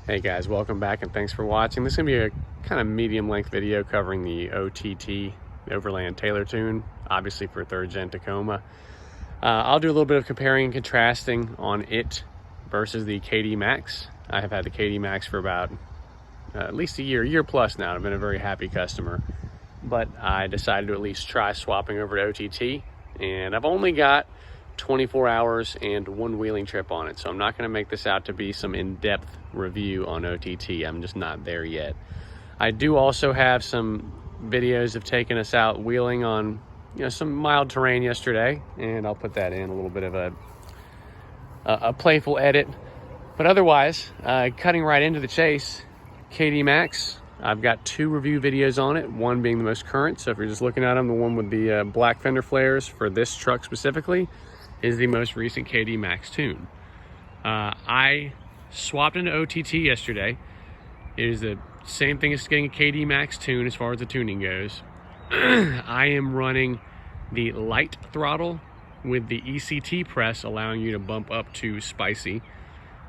Hey guys, welcome back and thanks for watching. This is going to be a kind of medium length video covering the OTT, Overland Taylor tune, obviously for 3rd gen Tacoma. I'll do a little bit of comparing and contrasting on it versus the KDMax. I have had the KDMax for about at least a year plus now. I've been a very happy customer, but I decided to at least try swapping over to OTT, and I've only got 24 hours and one wheeling trip on it, so I'm not going to make this out to be some in-depth review on OTT. I'm just not there yet. I do also have some videos of taking us out wheeling on some mild terrain yesterday, and I'll put that in a little bit of a playful edit. But otherwise, cutting right into the chase, KDMax, I've got 2 review videos on it, one being the most current. So if you're just looking at them, the one with the black fender flares for this truck specifically is the most recent KDMax tune. I swapped into OTT yesterday. It is the same thing as getting a KDMax tune as far as the tuning goes. I am running the light throttle with the ECT press, allowing you to bump up to spicy.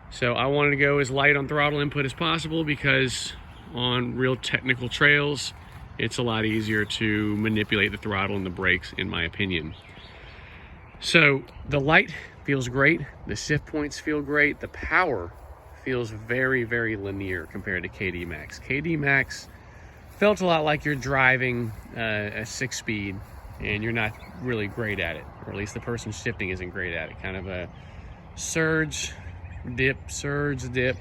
So I wanted to go as light on throttle input as possible because on real technical trails, it's a lot easier to manipulate the throttle and the brakes, in my opinion. So the light feels great, the shift points feel great, the power feels very, very linear compared to KDMax. KDMax felt a lot like you're driving a 6-speed and you're not really great at it, or at least the person shifting isn't great at it. Kind of a surge, dip, surge, dip.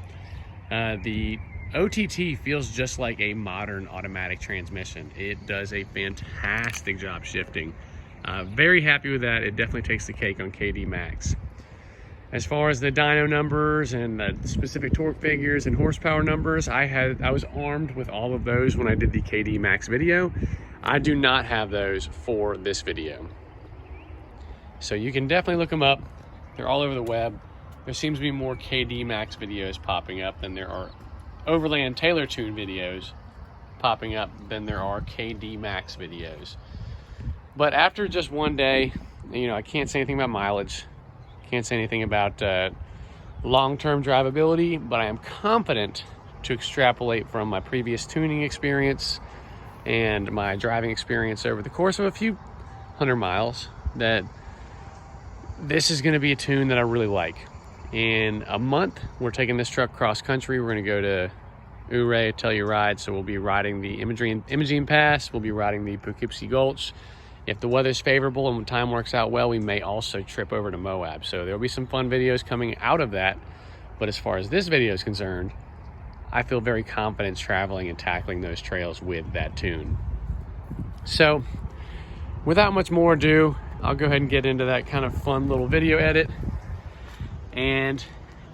The OTT feels just like a modern automatic transmission. It does a fantastic job shifting. Very happy with that. It definitely takes the cake on KDMax. As far as the dyno numbers and the specific torque figures and horsepower numbers, I was armed with all of those when I did the KDMax video. I do not have those for this video. So you can definitely look them up. They're all over the web. There seems to be more KDMax videos popping up than there are Overland Taylor tune videos popping up than there are KDMax videos. But after just one day, I can't say anything about mileage, can't say anything about long-term drivability, but I am confident to extrapolate from my previous tuning experience and my driving experience over the course of a few 100 miles that this is going to be a tune that I really like. In a month, we're taking this truck cross country. We're going to go to Ouray, Telluride, so we'll be riding the Imogene Pass, we'll be riding the Poughkeepsie Gulch. If the weather's favorable and when time works out well, we may also trip over to Moab. So there'll be some fun videos coming out of that. But as far as this video is concerned, I feel very confident traveling and tackling those trails with that tune. So without much more ado, I'll go ahead and get into that kind of fun little video edit. And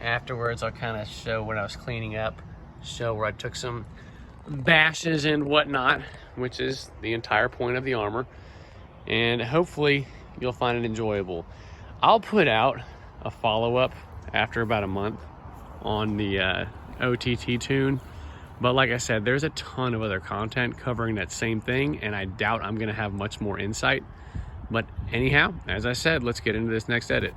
afterwards, I'll kind of show what I was cleaning up, show where I took some bashes and whatnot, which is the entire point of the armor. And hopefully you'll find it enjoyable. I'll put out a follow-up after about a month on the OTT tune. But like I said, there's a ton of other content covering that same thing, and I doubt I'm going to have much more insight. But anyhow, as I said, let's get into this next edit.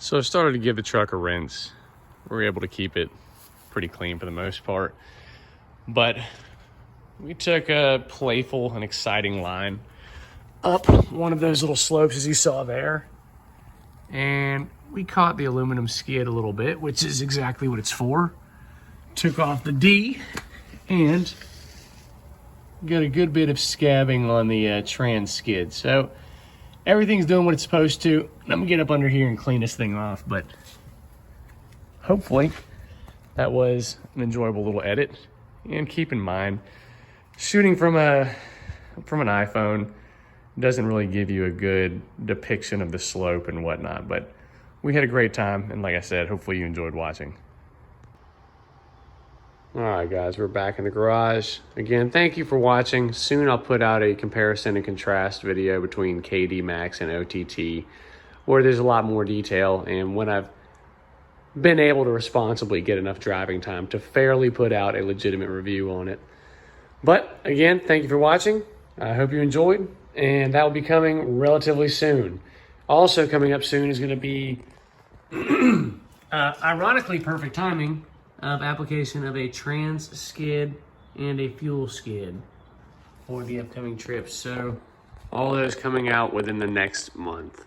So I started to give the truck a rinse. We were able to keep it pretty clean for the most part. But we took a playful and exciting line up one of those little slopes as you saw there. And we caught the aluminum skid a little bit, which is exactly what it's for. Took off the D and got a good bit of scabbing on the trans skid. So everything's doing what it's supposed to. I'm gonna get up under here and clean this thing off, but hopefully that was an enjoyable little edit. And keep in mind, shooting from an iPhone doesn't really give you a good depiction of the slope and whatnot, but we had a great time, and like I said, hopefully you enjoyed watching. All right, guys, we're back in the garage. Again, thank you for watching. Soon I'll put out a comparison and contrast video between KDMax and OTT, where there's a lot more detail, and when I've been able to responsibly get enough driving time to fairly put out a legitimate review on it. But again, thank you for watching. I hope you enjoyed, and that will be coming relatively soon. Also coming up soon is going to be, ironically perfect timing, of application of a trans skid and a fuel skid for the upcoming trips. So all those coming out within the next month.